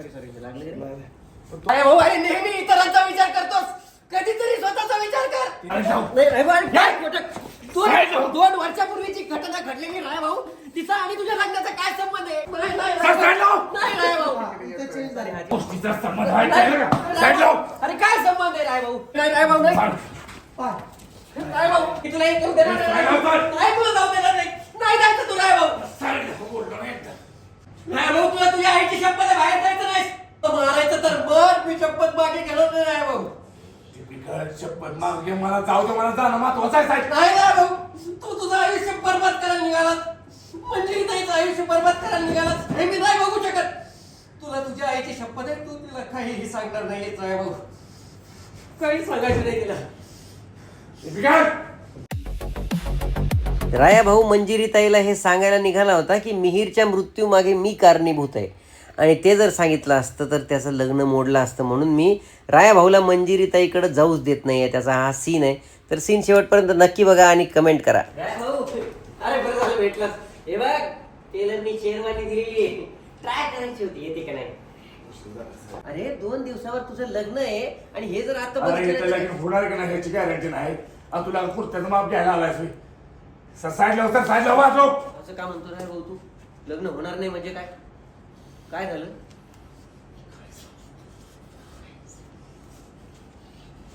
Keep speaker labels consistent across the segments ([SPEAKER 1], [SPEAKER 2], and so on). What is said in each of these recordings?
[SPEAKER 1] Sorry लागले रे. अरे भाऊ, अरे नेहमी इतरांचा विचार करतोस, कधीतरी स्वतःचा विचार कर. दोन वर्षापूर्वीची घटना घडलेली राय भाऊ, तिचा आणि तुझ्या लग्नाचा काय संबंध आहे? नाही राय भाऊ, अरे काय संबंध आहे राय भाऊ? नाही राय भाऊ, नाही राय भाऊ, मी तुला एक देणार नाही, तुला जाऊ देणार नाही. नाही जायचं तू राय भाऊ. राय भाऊ, तुला तुझ्या आईची शपथ आहे, बाहेर जायचं नाही. मारायचं तर बर, मी शपथ मागे घेणार नाही राय भाऊ.
[SPEAKER 2] शपथ मागे मला जाऊ दे, मला जाणं महत्वाचं आहे.
[SPEAKER 1] नाही राय भाऊ, तू तुझं आयुष्य बरबाद करायला निघालास, म्हणजे ताईचं आयुष्य बरबाद करायला निघालास, हे मी नाही बघू शकत. तुला तुझ्या आईची शपथ आहे, तू तिला काहीही सांगणार नाहीयेच राय भाऊ, काही सांगायचं नाही तिला.
[SPEAKER 3] राया भाऊ मंजिरीताईला हे सांगायला निघाला होता की मिहीरच्या मृत्यूमागे मी कारणीभूत आहे, आणि ते जर सांगितलं असतं तर त्याचं लग्न मोडलं असतं. म्हणून मी राया भाऊला मंजिरीताईकडे जाऊच देत नाही आहे. त्याचा हा सीन आहे, तर सीन शेवटपर्यंत नक्की बघा आणि कमेंट करा.
[SPEAKER 1] राय भाऊ, अरे बरं झालं भेटलास. हे बघ, टेलरनी शेरवानी दिलेली आहे, ट्राय करायची होती, येते का नाही.
[SPEAKER 3] अरे 2 दिवसावर तुझं लग्न आहे, आणि हे जर आता
[SPEAKER 2] होणार का नाही याची गॅरंटी नाही. तुला कुर्त्याचं माप घ्यायला आलाय साईडला वाचो.
[SPEAKER 3] असं का म्हणतो राय भाऊ तू? लग्न होणार नाही म्हणजे काय? काय झालं?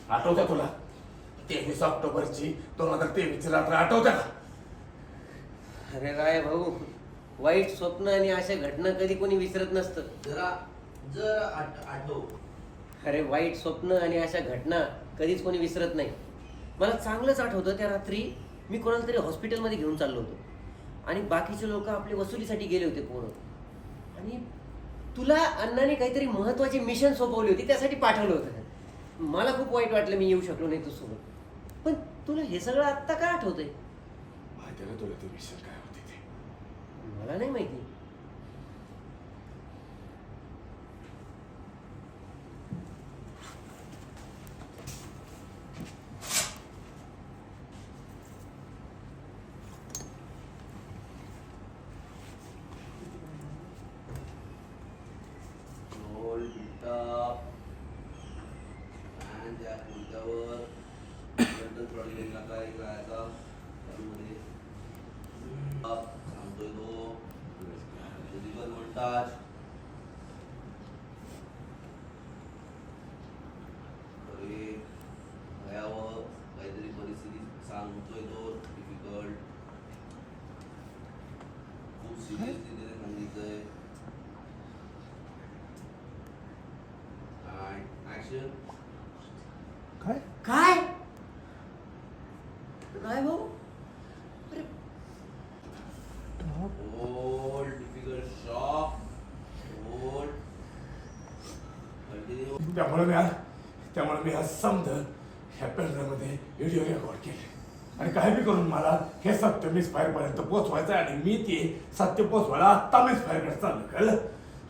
[SPEAKER 2] आठवत्या तुला 23 ऑक्टोबरची 2023 रात्र आठवत्या का?
[SPEAKER 3] अरे राय भाऊ, वाईट स्वप्न आणि अशा घटना कधी कोणी विसरत नसतं.
[SPEAKER 4] जरा आठव.
[SPEAKER 3] अरे वाईट स्वप्न आणि अशा घटना कधीच कोणी विसरत नाही. मला चांगलंच आठवतं, त्या रात्री मी कोणाला तरी हॉस्पिटलमध्ये घेऊन चाललो होतो, आणि बाकीचे लोक आपले वसुलीसाठी गेले होते पोरं, आणि तुला अण्णाने काहीतरी महत्वाची मिशन सोपवली होती, त्यासाठी पाठवलं होतं. मला खूप वाईट वाटलं मी येऊ शकलो नाही तुझ्यासोबत. पण तुला हे सगळं आत्ता का आठवतंय?
[SPEAKER 2] माहिती का तुला ते मिशन काय होते ते?
[SPEAKER 3] मला नाही माहिती.
[SPEAKER 4] काहीतरी परिस्थिती सांगतोय तो डिफिकल्ट, खूप सिरियसली त्याने सांगितलंय. ऍक्शन.
[SPEAKER 1] काय राय भाऊ?
[SPEAKER 4] Old difficult shock. Old continue.
[SPEAKER 2] त्यामुळे मी आज समज ह्या पेनड्राईव्हमध्ये व्हिडिओ रेकॉर्ड केले, आणि काय बी करून मला हे सत्य मिस फायर पर्यंत पोहोचवायचं, आणि मी ते सत्य पोहोचवायला आत्ता मिस फायर कडे चाललं, कळलं?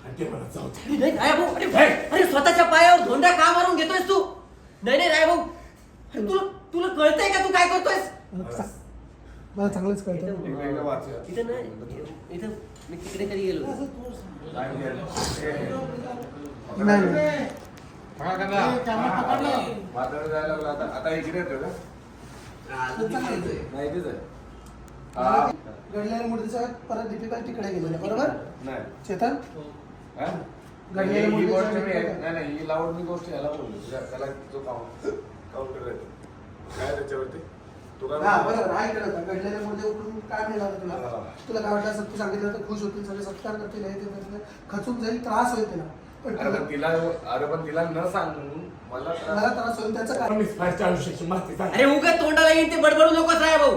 [SPEAKER 2] आणि ते मला जाऊ दे.
[SPEAKER 3] राय भाऊ, अरे स्वतःच्या पायावर धोंडा का मारून घेतोयस तू? नाही राय भाऊ, तुला कळतंय का तू काय करतोयस?
[SPEAKER 5] मला चांगलंच कळतं.
[SPEAKER 3] इथं नाही, इथं मी तिकडे कधी गेलो
[SPEAKER 5] नाही
[SPEAKER 2] आता इकडे येतो का?
[SPEAKER 5] घडलेल्या मूर्तीचा परत डिफिकल्ट तिकडे गेलेलं, बरोबर?
[SPEAKER 2] नाही
[SPEAKER 5] चेतन,
[SPEAKER 2] ही गोष्ट नाही, ही लावून मी गोष्ट याला बोललो, त्याला जो काउंटर येतो काय त्याच्यावरती तू काय
[SPEAKER 5] बरोबर. घडलेल्या मूर्ती उकडून काय मिळणार तुला? तुला काय वाटलं असं? तू सांगितलं तर खुश होतील, सगळे सत्कार करतील, हे ते करतील, खचून जाईल, त्रास होईल तिला. पण
[SPEAKER 2] तिला न सांगून मला
[SPEAKER 5] त्रास होईल, त्याचं काय?
[SPEAKER 2] मिस फायरच्या आयुष्याची माहिती सांग.
[SPEAKER 3] अरे उगा तोंडाला येईन ते बडबडू नकोस राय भाऊ.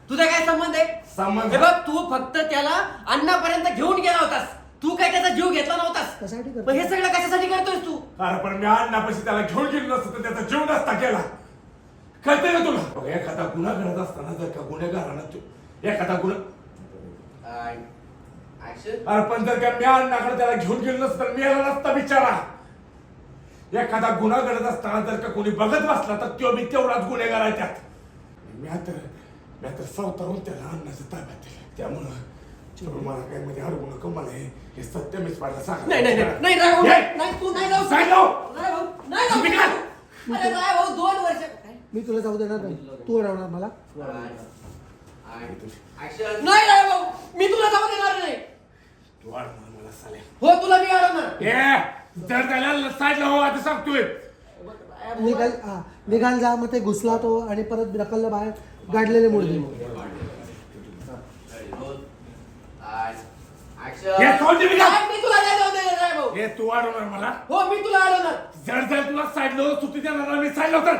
[SPEAKER 3] तुझा काय संबंध आहे?
[SPEAKER 2] संबंध?
[SPEAKER 3] हे बघ, तू फक्त त्याला अन्नापर्यंत घेऊन गेला होतास, तू काय त्याचा जीव घेतला नव्हतास.
[SPEAKER 5] कशासाठी करतो?
[SPEAKER 3] पण हे सगळं कशासाठी करतोयस तू?
[SPEAKER 2] अरे पण मी अण्णापाशी त्याला घेऊन गेलो नसतं तर त्याचा जीव नसता केला. कळतंय का तुला? एखादा गुन्हा घडत असताना जर का गुन्हेगारानं एखादा गुन्हा अरे पण जर का मी अण्णाकडे त्याला घेऊन गेलो नसतं तर मेला नसता बिचारा. एखादा गुन्हा घडत असताना जर का कोणी बघत बसला तर तो मी तेवढाच गुन्हेगार आहे त्यात. मी तर स्वतःहून त्याला अण्णाचं ताब्यात दिलं. त्यामुळं मला काय मध्ये अडवू नको. मला हे सत्य मीच पाहिलं सांग.
[SPEAKER 1] नाही नाही नाही नाही राय भाऊ, नाही तू नाही जाऊ
[SPEAKER 2] सांग जाऊ.
[SPEAKER 1] राय भाऊ, नाही जाऊ शकत. अरे राय भाऊ 2 वर्ष
[SPEAKER 5] मी तुला जाऊ देणार नाही. तू अडवणार मला.
[SPEAKER 4] ऍक्शन.
[SPEAKER 1] नाही राय भाऊ, मी तुला जाऊ देणार नाही.
[SPEAKER 2] तू अडवणार मला साले.
[SPEAKER 1] हो तुला मी अडवणार.
[SPEAKER 2] जर त्याला साईडला हो आता सांगतोय.
[SPEAKER 5] निघाल जा. मग ते घुसला तो आणि परत ढकललं बाहेर. गाडलेले मुडदे.
[SPEAKER 2] हे सोड दे बिगा.
[SPEAKER 1] नाही, मी तुला नाही जाऊ देणार राय भाऊ.
[SPEAKER 2] हे तू अडवणार मला.
[SPEAKER 1] हो मी तुला अडवणार.
[SPEAKER 2] जर तुला साईडला हो सुट्टी देणार मी साईडला होतं.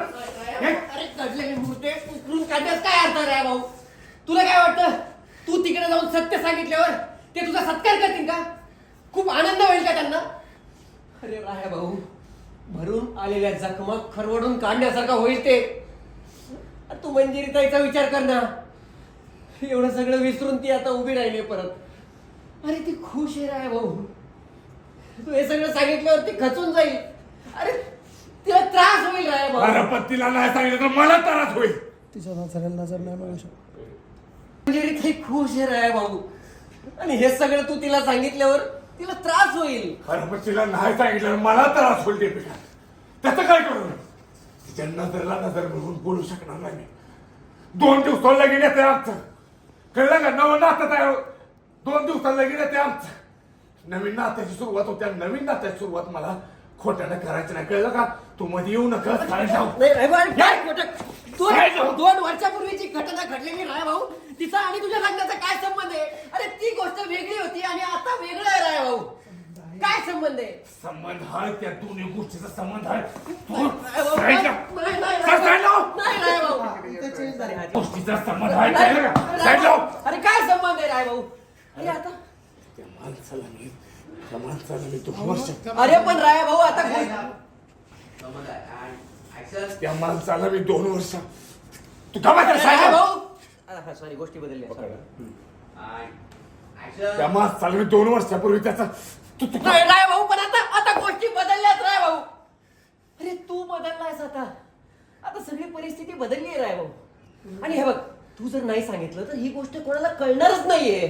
[SPEAKER 1] अरे घडलेले मुद्दे उचलून काढण्यास काय अर्थ रे भाऊ? तुला काय वाटतं तू तिकडे जाऊन सत्य सांगितल्यावर ते तुझा सत्कार करतील का? खूप आनंद होईल का त्यांना? अरे राय भाऊ, भरून आलेल्या जखमा खरवडून काढण्यासारखा होईल ते. अरे तू मंजिरी ताईचा विचार कर ना. एवढं सगळं विसरून ती आता उभी राहिली परत. अरे ती खुश आहे राय भाऊ. तू हे सगळं सांगितल्यावर ती खचून जाईल. अरे तिला त्रास होईल राय भाऊ.
[SPEAKER 2] अरे पण तिला नाही सांगितलं तर मला त्रास होईल.
[SPEAKER 5] तिच्या नजरेला नजर नाही मिळू शकत.
[SPEAKER 1] मंजिरी ताई खुश आहे राय भाऊ. आणि हे सगळं तू तिला सांगितल्यावर तिला त्रास होईल.
[SPEAKER 2] अरे पण तिला नाही सांगितलं मला त्रास होईल. ते पिका त्याचं काय करू? तिच्या नजरला नजर मिळून बोलू शकणार नाही मी. 2 दिवसाला लगीन येते आमचं. कळलं का? नवं नातं तयार 2 दिवसाला लगीन येते आमचं. नवीन नात्याची सुरुवात होते. नवीन नात्याची सुरुवात मला खोट्यानं करायची नाही. कळलं का? तू मध्ये येऊ नका. काय जाऊ
[SPEAKER 1] नाही राय भाऊ, काय खोटं?
[SPEAKER 2] काय जाऊ?
[SPEAKER 1] 2 वर्षापूर्वीची घटना घडलेली राय भाऊ. तिचा आणि तुझ्या लग्नाचा काय संबंध आहे? अरे ती गोष्ट वेगळी होती आणि आता वेगळं आहे राय भाऊ. काय संबंध आहे?
[SPEAKER 2] संबंध आहे. त्या दोन्ही गोष्टीचा संबंध आहे.
[SPEAKER 1] राय भाऊ, नाही, नाही, नाही,
[SPEAKER 2] सर, साईड लाव.
[SPEAKER 1] नाही राय भाऊ.
[SPEAKER 5] इथे change झाली.
[SPEAKER 2] गोष्टीचा संबंध आहे. कळलं का? साईड लाव.
[SPEAKER 1] अरे काय संबंध आहे राय भाऊ? अरे आता
[SPEAKER 2] त्या माणसाला मी 2 वर्ष
[SPEAKER 1] अरे पण राय भाऊ आता
[SPEAKER 4] समज आहे. ऍक्शन.
[SPEAKER 2] त्या माणसाला मी 2 वर्ष तू का मात्र
[SPEAKER 1] राय
[SPEAKER 2] साईड लाव.
[SPEAKER 1] भाऊ सॉरी गोष्टी बदलल्या sorry.
[SPEAKER 4] ऍक्शन.
[SPEAKER 2] त्या माणसाला मी 2 वर्षापूर्वी त्याचा तू तू
[SPEAKER 1] नाही राय भाऊ, पण आता गोष्टी बदलल्यात राय भाऊ. अरे तू बदललायस आता. आता सगळी परिस्थिती बदलली आहे राय भाऊ. आणि हे बघ, तू जर नाही सांगितलं तर ही गोष्ट कोणाला कळणारच नाहीये.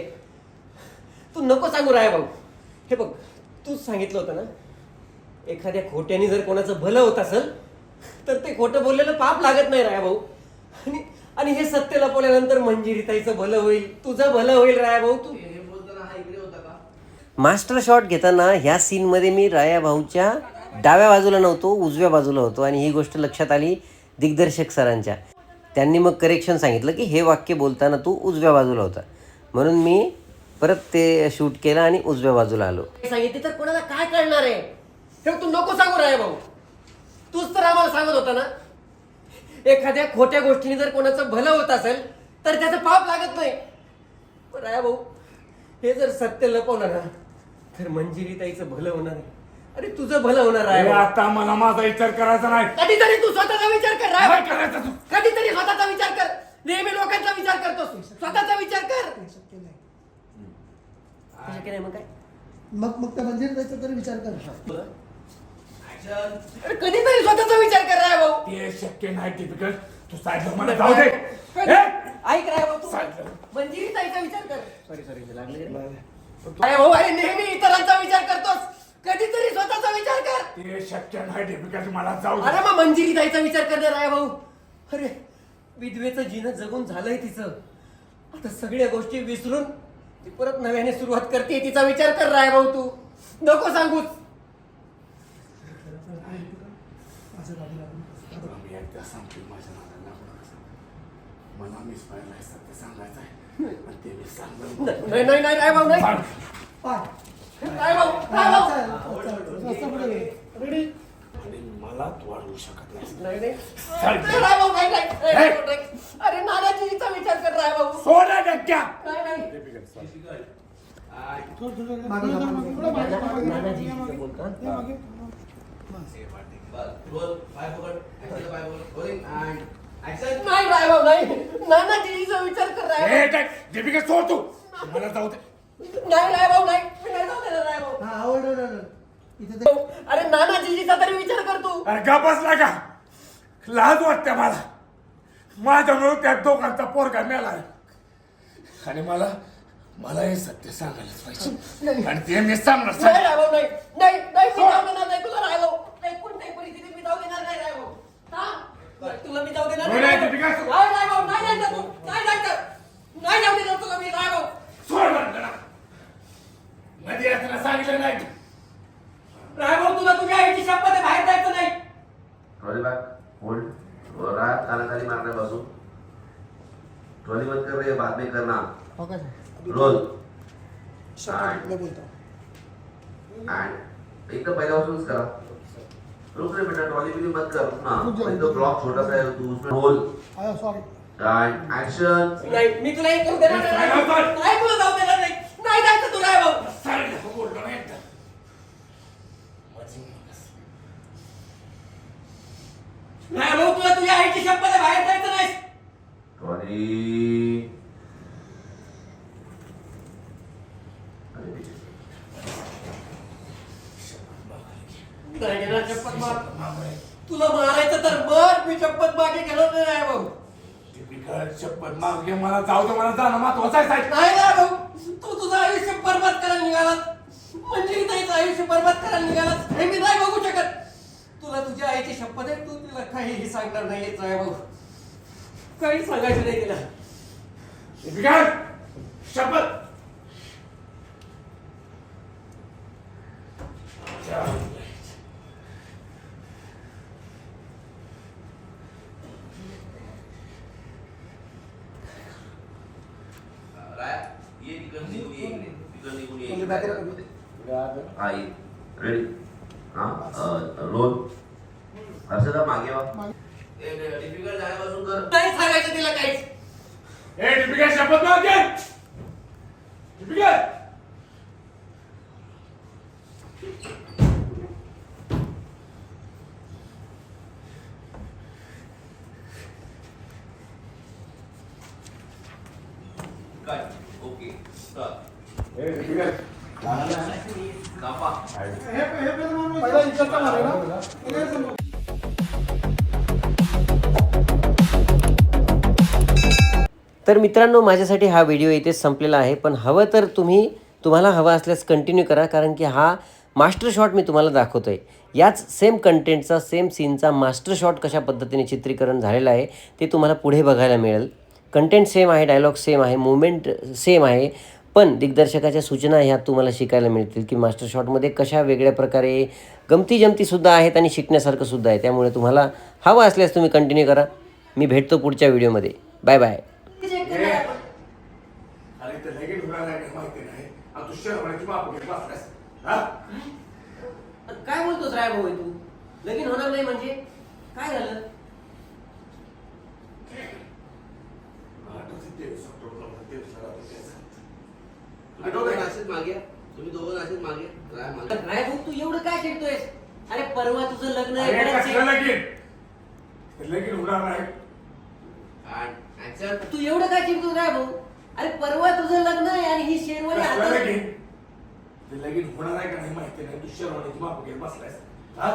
[SPEAKER 1] तू नको सांगू राय भाऊ. हे बघ, तूच सांगितलं होतं ना, एखाद्या खोट्याने जर कोणाचं भलं होत असेल तर ते खोटं बोललेलं पाप लागत नाही राय भाऊ. आणि हे सत्य लपवल्यानंतर मंजिरीताईचं भलं होईल, तुझं भलं होईल राय भाऊ. तू
[SPEAKER 4] हे बोलताना हा इकडे होता का?
[SPEAKER 3] मास्टर शॉट घेताना ह्या सीनमध्ये मी राया भाऊच्या डाव्या बाजूला नव्हतो, उजव्या बाजूला होतो. आणि ही गोष्ट लक्षात आली दिग्दर्शक सरांच्या. त्यांनी मग करेक्शन सांगितलं की हे वाक्य बोलताना तू उजव्या बाजूला होता. म्हणून मी परत ते शूट केलं आणि उजव्या बाजूला आलो.
[SPEAKER 1] सांगितले तर कोणाला काय कळणार आहे? हे तू नको सांगू राय भाऊ. तूच तर आम्हाला सांगत होता ना, एखाद्या खोट्या गोष्टीने जर कोणाचं भलं होत असेल तर त्याचं पाप लागत नाही. पण राय भाऊ, हे जर सत्य लपवलं ना तर मंजिरीताईचं भलं होणार आहे. अरे तुझं भलं होणार
[SPEAKER 2] हे
[SPEAKER 1] आहे.
[SPEAKER 2] आता मला माझा विचार करायचा नाही.
[SPEAKER 1] कधीतरी तू स्वतःचा विचार कर राय
[SPEAKER 2] काय
[SPEAKER 1] भाऊ.
[SPEAKER 2] करायचं तू?
[SPEAKER 1] कधीतरी स्वतःचा विचार कर. नेहमी लोकांचा विचार करतोस, स्वतःचा विचार कर.
[SPEAKER 5] शक्य नाही.
[SPEAKER 1] शक्य नाही मग काय?
[SPEAKER 5] मग त्या मंदिर जायचा तरी विचार कर.
[SPEAKER 4] ऍक्शन.
[SPEAKER 1] अरे कधीतरी स्वतःचा विचार कर राय भाऊ.
[SPEAKER 2] ते शक्य नाही. टिपिकल तू साईडला मला जाऊ दे.
[SPEAKER 1] ऐक राय भाऊ, तू
[SPEAKER 2] साईडला.
[SPEAKER 1] मंजिरीताईचा विचार कर. सॉरी लागले. अरे भाऊ, अरे नेहमी इतरांचा विचार करतोस, कधीतरी स्वतःचा विचार कर.
[SPEAKER 2] ते शक्य नाही. टिपिकल मला जाऊ दे.
[SPEAKER 1] अरे मग मंजिरीताईचा विचार करणार आहे भाऊ. अरे विधवेचं जीवन जगून झालंय तिचं. आता सगळ्या गोष्टी विसरून ती परत नव्याने सुरुवात करते. तिचा विचार कर राय भाऊ. तू नको सांगूच.
[SPEAKER 2] मी एकदा सांगतो माझ्या नानाला मला मिस पाहिला सत्य सांगायचं आहे. आणि ते मी सांगणार.
[SPEAKER 1] नाही नाही नाही राय भाऊ, नाही
[SPEAKER 2] सांग.
[SPEAKER 5] पाय.
[SPEAKER 1] राय भाऊ, राय भाऊ.
[SPEAKER 5] रेडी.
[SPEAKER 2] आणि मला तू अडवू शकत नाही.
[SPEAKER 1] नाही नाही
[SPEAKER 2] सांग.
[SPEAKER 1] राय भाऊ, नाही नाही. अरे नानाजीचा विचार कर राय भाऊ.
[SPEAKER 2] सोडा डक्क्या.
[SPEAKER 1] नाही नाही
[SPEAKER 4] Difficult.
[SPEAKER 5] मागं जा, मागं.
[SPEAKER 1] नानाजीचं बोलतो.
[SPEAKER 4] बस. रोल. पाय पकड. ऍक्शन. पाय पकड. Rolling and action.
[SPEAKER 1] नाही राय भाऊ, नाही. नानाजीचा विचार कर राय
[SPEAKER 2] हे
[SPEAKER 1] भाऊ.
[SPEAKER 2] टाक. दीपिका सोड तू. मला जाऊ दे.
[SPEAKER 1] नाही राय भाऊ, नाही. मी नाही जाऊ देणार राय भाऊ.
[SPEAKER 5] हा आवड इथे ते
[SPEAKER 1] अरे नानाजीचा तरी विचार कर तू.
[SPEAKER 2] अरे का बसला का? लाज वाटते मला. माझ्यामुळे त्या दोघांचा पोरगा मेला आणि मला मला हे सत्य सांगायलाच पाहिजे
[SPEAKER 5] नाही.
[SPEAKER 2] आणि ते मी सांगणार
[SPEAKER 1] नाही रायभाऊ, नाही नाही नाही मी जाऊ देणार नाही तुला रायभाऊ. नाही कोणत्याही परिस्थितीत मी जाऊ देणार नाही रायभाऊ. हा? तुला मी जाऊ देणार
[SPEAKER 2] नाही,
[SPEAKER 1] नाही
[SPEAKER 2] नाही, दीपिका.
[SPEAKER 1] नाही रायभाऊ, नाही जायचं तू. नाही जायचं. नाही जाऊ देणार तुला मी रायभाऊ.
[SPEAKER 2] सोड म्हणलं मध्ये असताना सांगितलं नाही
[SPEAKER 1] रायभाऊ तुला तुझ्या आईची शपथ आहे, बाहेर जायचं नाही.
[SPEAKER 6] ट्रॉली बैक होल्ड रात ताली मारने बसू ट्रॉली मत कर रही है बाद में करना
[SPEAKER 5] हो का
[SPEAKER 6] रोल
[SPEAKER 5] शपथ नाही बोलतो
[SPEAKER 6] एंड एकदम पहिल्यापासूनच करा रुक रे बेटा ट्रॉली बिली मत कर ना
[SPEAKER 5] रुक जाओ.
[SPEAKER 6] तो ब्लॉक छोटा सा है तू उसमें रोल
[SPEAKER 5] सॉरी
[SPEAKER 6] एंड एक्शन
[SPEAKER 1] नाही मी तुला हे करू देणार नाही रायभाऊ. नाही तुला जाऊ देणार नाही. नाही जायचं तू रायभाऊ.
[SPEAKER 2] सांगितलं बोललो नाही एकदा माझी मुलगा.
[SPEAKER 1] रायभाऊ तुला तुझ्या आईची शपथ आहे, बाहेर जायचं नाही.
[SPEAKER 6] ट्रॉली अरे पीछे
[SPEAKER 1] नाही घेणार शपथ मार. तुला मारायचं तर मर, मी शपथ मागे घेणार नाही रायभाऊ.
[SPEAKER 2] दीपिका शपथ मागली मला जाऊ दे मला जाणं महत्वाचं आहे साहेब
[SPEAKER 1] नाही रायभाऊ, तू तुझं आयुष्य बरबाद करायला निघालास. मंजिरीताईचं आयुष्य बरबाद करायला निघालास हे मी नाही बघू शकत. तुला तुझ्या आईची शपथ आहे, तू तिला काहीही सांगणार नाहीयेच रायभाऊ. काही सांगायचं नाही तिला.
[SPEAKER 2] दीपिका शपथ
[SPEAKER 6] ये निकल निकल
[SPEAKER 5] ट्रॉली बॅक करा.
[SPEAKER 6] आई रेडी हाँ रोल हर्षदा मागे वा डिफिकल्ट जाण्यापासून कर
[SPEAKER 1] नाही सांगायचं तिला काहीच.
[SPEAKER 2] ए दीपिका शपथ मागे दीपिका
[SPEAKER 6] कट ओके स्टॉप
[SPEAKER 2] ए दीपिका
[SPEAKER 6] कापा
[SPEAKER 5] पहिला इकडचा मारेल ना. इकडे समोर.
[SPEAKER 3] तर मित्रांनो माझ्यासाठी हा व्हिडिओ इथेच संपलेला आहे पण हवं तर तुम्हाला हवा असल्यास कंटिन्यू करा कारण की हा मास्टर शॉट मी तुम्हाला दाखवतो आहे. याच सेम कंटेंटचा सेम सीनचा मास्टर शॉट कशा पद्धतीने चित्रीकरण झालेलं आहे ते तुम्हाला पुढे बघायला मिळेल. कंटेंट सेम आहे, डायलॉग सेम आहे, मुवमेंट सेम आहे पण दिग्दर्शकाच्या सूचना ह्या तुम्हाला शिकायला मिळतील की मास्टर शॉटमध्ये कशा वेगळ्या प्रकारे गमतीजमतीसुद्धा आहेत आणि शिकण्यासारखं सुद्धा आहे. त्यामुळे तुम्हाला हवं असल्यास तुम्ही कंटिन्यू करा. मी भेटतो पुढच्या व्हिडिओमध्ये. Bye bye.
[SPEAKER 2] अरे ते लगेच उडाला आहे का माहिती नाही आणि तू शहराची बाप घेत बसलास हा
[SPEAKER 3] काय बोलतोस रायभाऊ तू? लगीन होणार नाही म्हणजे काय झालं?
[SPEAKER 6] नाशिक मागे तुम्ही दोघं नाशिक मागे राय मागे
[SPEAKER 3] रायभाऊ तू एवढं काय चिडतोयस? अरे परवा तुझं लग्न आहे.
[SPEAKER 2] अरे
[SPEAKER 3] परत
[SPEAKER 2] कसलं
[SPEAKER 3] से-
[SPEAKER 2] लगीन ते लगीन उडाला नाही
[SPEAKER 6] एंड एक्शन
[SPEAKER 3] तू एवढं काय चिडतोस रायभाऊ? अरे परवा तुझं लग्न आहे आणि ही शेरवानी
[SPEAKER 2] कसलं
[SPEAKER 3] हातात.
[SPEAKER 2] लगीन ते लगीन होणार आहे का नाही माहिती नाही तू शहराची बाप घेत बसलास हा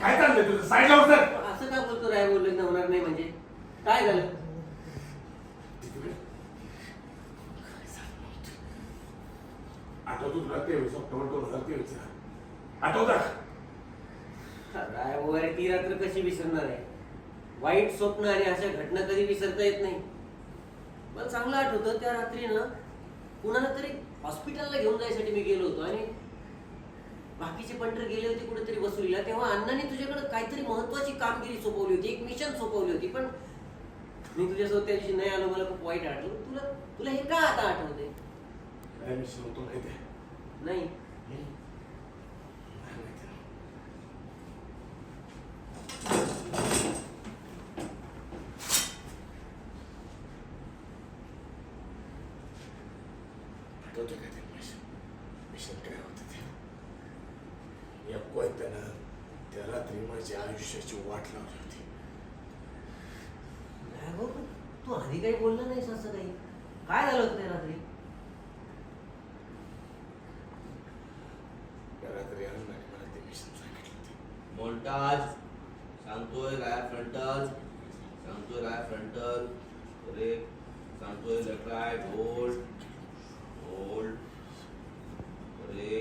[SPEAKER 2] काय चाललंय तुझं साईडला उतर
[SPEAKER 3] असं का बोलतो रायभाऊ लग्न होणार नाही म्हणजे काय झालं?
[SPEAKER 2] आठवतो तुला 23 ऑक्टोबर 2023 आठवतं
[SPEAKER 3] रायभाऊ अरे ती रात्र कशी विसरणार आहे? वाईट स्वप्न आणि अशा घटना कधी विसरता येत नाही. मला चांगलं आठवतं त्या रात्रीनं कुणाला तरी हॉस्पिटलला घेऊन जायसाठी मी गेलो होतो आणि बाकीचे पंटर गेले होते कुठेतरी वसुलीला. तेव्हा अण्णांनी तुझ्याकडे काहीतरी महत्वाची कामगिरी सोपवली होती, एक मिशन सोपवली होती. पण मी तुझ्यासोबत त्या दिवशी नाही आलो, मला खूप वाईट वाटलं. तुला हे का आता आठवते?
[SPEAKER 2] काय मिशन होतो माहिती आहे
[SPEAKER 3] नाही
[SPEAKER 2] आठवतं का ते मिशन काय होतं ते या कोयत्यानं त्या रात्री माझ्या आयुष्याची वाट लावली होती
[SPEAKER 3] रायभाऊ, तू आधी काही बोलला नाहीस असं काही. काय झालं होतं त्या रात्री?
[SPEAKER 2] त्या रात्री अण्णाने मला ते मिशन सांगितलं होतं
[SPEAKER 6] मोन्टाज सांगतोय राय फ्रंटल सांगतोय राय फ्रंटल ब्रेक सांगतोय लेफ्ट राईट होल्ड
[SPEAKER 4] होल्ड अरे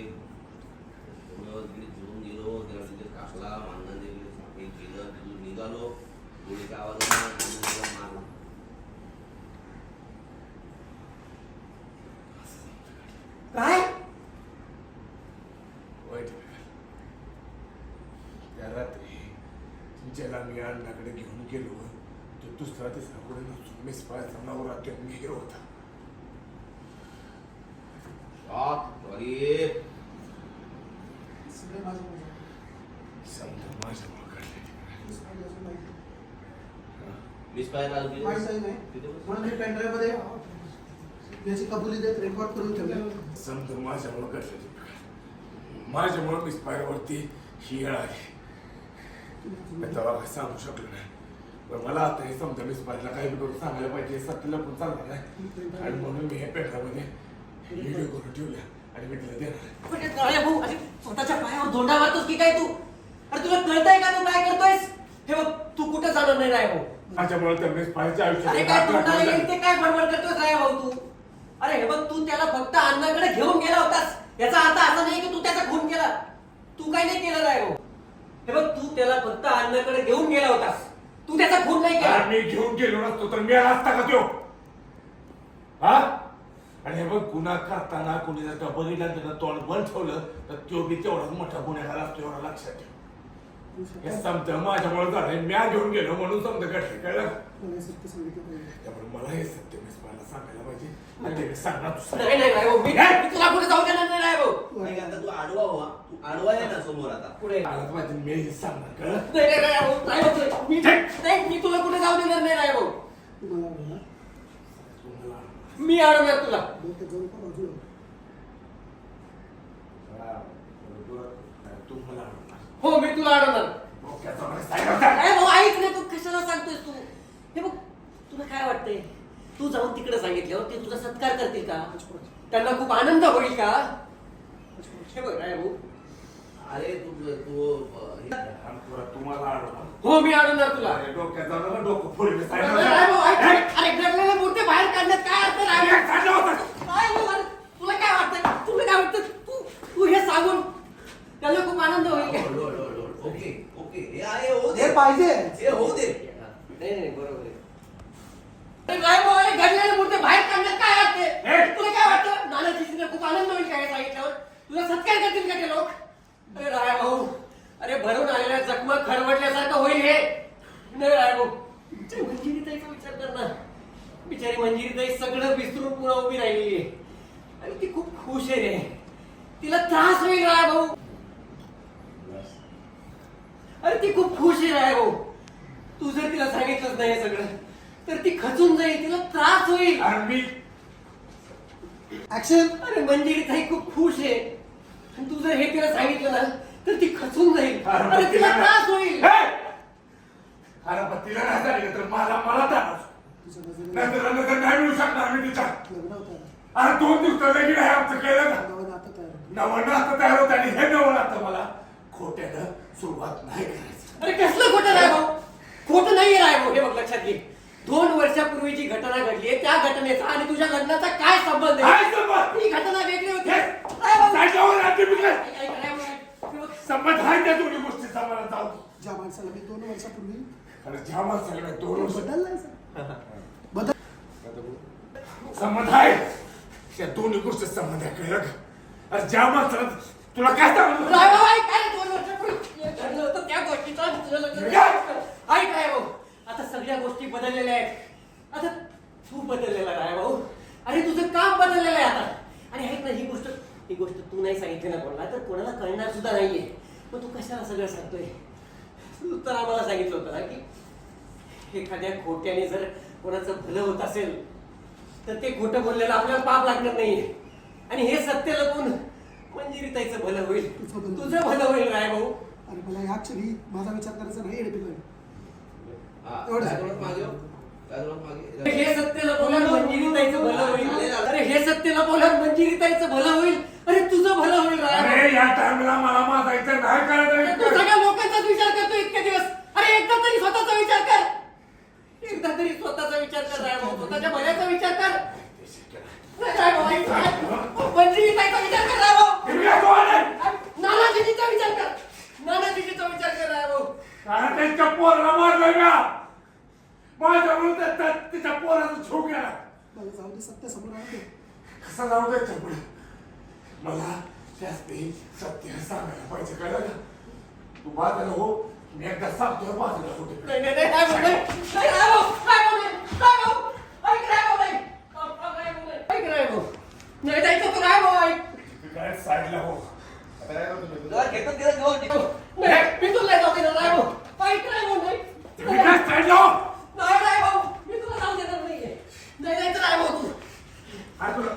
[SPEAKER 4] झुरून गेलो त्याला तिथे कापला मानधन दिले केलं तिथून निघालो गोळीच्या आवाजात मारला
[SPEAKER 1] काय
[SPEAKER 2] वाईट वेळ. त्या रात्री ज्याला मी अण्णाकडे घेऊन गेलो तो दुसरा तिसरा पुढे नसून मिस पायचा नवरा तो मी होता.
[SPEAKER 4] सॉरी
[SPEAKER 5] सगळे माझ्यामुळे
[SPEAKER 2] समजा माझ्यामुळे घडले.
[SPEAKER 4] मिस पाहिला
[SPEAKER 5] माहिती नाही म्हणून मी पेनड्राईव्ह मध्ये याची कबुली देत रेकॉर्ड करून ठेवले.
[SPEAKER 2] समजा माझ्यामुळे घडले. माझ्यामुळे मिस पायवरती ही येळ आली. मी तेव्हा काही सांगू शकलो नाही. पण मला आता हे समजा मिस पायला काही बी करून सांगायला पाहिजे सत्याला पण चालणार नाही. आणि म्हणून मी हे पेनड्राईव्हमध्ये व्हिडिओ करून ठेवल्या आणि मी तिला देणार.
[SPEAKER 1] पण काळ्या भाऊ अरे स्वतःच्या पायावर धोंडा मारतोस की काय तू? अरे तुला कळतंय का तू काय करतोयस? हे बघ तू कुठं जाणार नाही राय भाऊ.
[SPEAKER 2] माझ्यामुळे तर मिस पायच्या
[SPEAKER 1] अरे काय तोंडाला येईल ते काय बडबड करतोस राय भाऊ तू? अरे हे बघ तू त्याला फक्त अण्णाकडे घेऊन गेला होतास. याचा अर्थ असा नाही की तू त्याचा खून केला. तू काय नाही केलं राय भाऊ. हे बघ तू त्याला फक्त अण्णाकडे घेऊन गेला होतास. तू त्याचा खून नाही केला.
[SPEAKER 2] मी घेऊन गेलो नसतो तर मी असता का त्यो? हा? आणि हे बघ गुन्हा करताना कोणी जर का बघितलं त्यानं तोंड बंद ठेवलं तर तो बी तेवढाच मोठा गुन्हेगार असतो एवढा लक्षात ठेव. हे समजा माझ्यामुळे झालंय मी घेऊन गेलो म्हणून समजा घडले कळलं.
[SPEAKER 5] मला हे सत्य सांगितलं पाहिजे.
[SPEAKER 2] त्यामुळे मला हे सत्य मिस पायला सांगायला पाहिजे आणि ते मी सांगणार दुसरं.
[SPEAKER 1] नाही नाही राय भाऊ मी तुला कुठे जाऊ देणार नाही राय भाऊ.
[SPEAKER 4] नाही आता तू आडवा व्हा तू आडवा आहे ना समोर आता
[SPEAKER 1] पुढे
[SPEAKER 2] आलाच पाहिजे मी हे सांगणार कळलं.
[SPEAKER 1] नाही नाही राय भाऊ राय भाऊ मी तुला कुठे जाऊ देणार नाही राय भाऊ.
[SPEAKER 5] तुम्हाला आवडला?
[SPEAKER 2] तुम्हाला
[SPEAKER 1] मी अडवणार तुला.
[SPEAKER 5] डोक्यात जाऊन का बाजूला?
[SPEAKER 2] तुम्हाला आवडणार.
[SPEAKER 1] हो मी तुला अडवणार.
[SPEAKER 2] डोक्याचा मला सांगायचा.
[SPEAKER 1] काय भाऊ ऐक ना तू कशाला सांगतोयस तू? हे बघ तुला काय वाटतंय तू जाऊन तिकडे सांगितल्यावर ते तुझा सत्कार करतील का? त्यांना खूप आनंद होईल का? हे बघ राय भाऊ
[SPEAKER 4] अरे तू
[SPEAKER 2] तुम्हाला आवडणार.
[SPEAKER 1] हो मी अडवणार तुला.
[SPEAKER 2] अरे डोक्यात जाऊ नका, डोकं फोडील मी
[SPEAKER 1] राय भाऊ ऐक
[SPEAKER 2] सांगितलं.
[SPEAKER 1] ना. अरे घडलेले मूर्ती बाहेर काढण्यात काय अर्थ राय भाऊ?
[SPEAKER 2] सांगितलं होतं.
[SPEAKER 1] काय भाऊ अरे तुला काय वाटतंय? तुला काय वाटतं तू तू हे सांगून त्यांना खूप आनंद होईल का?
[SPEAKER 4] ओके ओके हे आहे हो दे
[SPEAKER 5] हे पाहिजे.
[SPEAKER 4] हे होऊ दे
[SPEAKER 1] नाही नाही बरोबर आहे. अरे राय भाऊ अरे घडलेले मूर्ती बाहेर काढण्यात काय अर्थ आहे? तुला काय वाटतं नानाजीने खूप आनंद होईल का हे सांगितल्यावर? तुला सत्कार करतील का ते लोक? अरे राय भाऊ अरे भरून आलेल्या जखमा खरवडल्यासारखं होईल हे. नाही राय भाऊ मंजिरीताईचा विचार कर ना. बिचारी मंजिरीताई सगळं विसरून पुन्हा उभी राहिली आहे आणि ती खूप खुश आहे रे. तिला त्रास होईल राय भाऊ. अरे ती खूप खुश आहे राय भाऊ. तू जर तिला सांगितलंच नाही हे सगळं तर ती खचून जाईल. तिला त्रास होईल.
[SPEAKER 2] आणि मी
[SPEAKER 5] ऍक्शन.
[SPEAKER 1] अरे मंजिरीताई खूप खुश आहे आणि तू जर हे तिला सांगितलं ना तर ती खचून जाईल. अरे तिला त्रास होईल.
[SPEAKER 2] अरे पण तिला नाही झाली तर मला त्रास.
[SPEAKER 5] तुझ्या बाजूला
[SPEAKER 2] नंतर नाही मिळू शकणार मी तिच्या.
[SPEAKER 5] लग्न होतं.
[SPEAKER 2] अरे 2 दिवस लगीन आहे आमचं केलं का?
[SPEAKER 5] नवं नातं तयार होतं.
[SPEAKER 2] नवं नातं तयार होतं आणि हे नवं नातं मला खोट्यानं सुरुवात नाही करायचं.
[SPEAKER 1] अरे कसलं खोटं राय भाऊ? खोटं नाहीये राय भाऊ. हे बघ लक्षात घे 2 वर्षापूर्वी जी घटना घडली आहे त्या घटनेचा आणि तुझ्या लग्नाचा काय संबंध
[SPEAKER 2] काय
[SPEAKER 1] आहे?
[SPEAKER 2] संबंध?
[SPEAKER 1] ही घटना वेगळी होती.
[SPEAKER 2] हे,
[SPEAKER 1] राय भाऊ,
[SPEAKER 2] त्याच्यावर राज्य बिघडेल.
[SPEAKER 1] ऐक, ऐक, राय भाऊ, ऐक. हे बघ,
[SPEAKER 2] संबंध आहे त्या दोन्ही गोष्टीचा मला जाऊ.
[SPEAKER 5] ज्या माणसाला मी 2 वर्षापूर्वी
[SPEAKER 2] अरे ज्या माणसाला 2 वर्ष
[SPEAKER 5] बदललाय सर. बदल.
[SPEAKER 2] संबंध आहे त्या दोन्ही गोष्टी संबंध आहे कळलं का? अरे ज्या माणसाला तुला काय सांगू?
[SPEAKER 1] राय भाऊ, ऐक. अरे 2 वर्षापूर्वी घडलं होतं त्या गोष्टीचा तुझं लग्न. ऐक राय भाऊ आता सगळ्या गोष्टी बदललेल्या आहेत. आता तू बदललेला राय भाऊ. अरे तुझं काम बदललेलं आहे आता. आणि ऐक ना ही गोष्ट तू नाही सांगितली ना कोणाला तर कोणाला कळणार सुद्धा नाहीये. मग तू कशाला सगळं सांगतोय? तू तर आम्हाला सांगितलं होतं ना की एखाद्या खोट्याने जर कोणाचं भलं होत असेल तर ते खोटं बोललेलं आपल्याला पाप लागणार नाहीये. आणि हे सत्य लपून मंजिरीताईचं भलं होईल. तुझं भलं होईल राय भाऊ.
[SPEAKER 5] अरे मला ह्या क्षणी माझा विचार करायचा नाही एडपिलोय.
[SPEAKER 4] एवढं मागे काय मागे
[SPEAKER 1] हे सत्य लपवल्यावर मंजिरीताईचं भलं होईल. अरे हे सत्य लपवल्यावर मंजिरीताईचं भलं होईल. अरे तुझं भलं होईल राय भाऊ.
[SPEAKER 2] अरे या टाइमला मला माजायचं नाही
[SPEAKER 1] अरे तू
[SPEAKER 2] करायचं.
[SPEAKER 1] सगळ्या लोकांचाच विचार करतो इतके दिवस. अरे एकदा तरी स्वतःचा विचार कर. एकदा तरी स्वतःचा विचार कर राय भाऊ. स्वतःच्या भल्याचा विचार कर. राय भाऊ, ऐक.
[SPEAKER 2] त्यांच्या पोराला मारलंय का माझ्यामुळे तिच्या पोराचा छूक गेला
[SPEAKER 5] मला जाऊ दे, सत्य समोर आणते.
[SPEAKER 2] कसा जाऊ द्यायच्या पुढे मला त्याच ते सत्य सांगायला पाहिजे कळलं का तू बाजायला हो मी एकदा सांगतोय बाजूला कुठे
[SPEAKER 1] नाही नाही नाही नाही भाऊ, नाही नाही नाही भाऊ, नाही भाऊ, नाही भाऊ, ऐक नाही भाऊ, नाही. नाही भाऊ, नाही. ऐक नाही भाऊ. नाही जायचं तू नाही भाऊ, ऐक.
[SPEAKER 2] काय साईडला हो
[SPEAKER 4] तुला घेतो तिला घेऊन
[SPEAKER 1] नाही, मी तुला नाही जाऊ देणार, नाही भाऊ. ऐक नाही भाऊ, नाही.
[SPEAKER 2] तुम्ही काय साईडला हो
[SPEAKER 1] नाही नाही भाऊ, मी तुला जाऊ देणार नाहीये. नाही जायचं नाही भाऊ तू.
[SPEAKER 2] काय तुला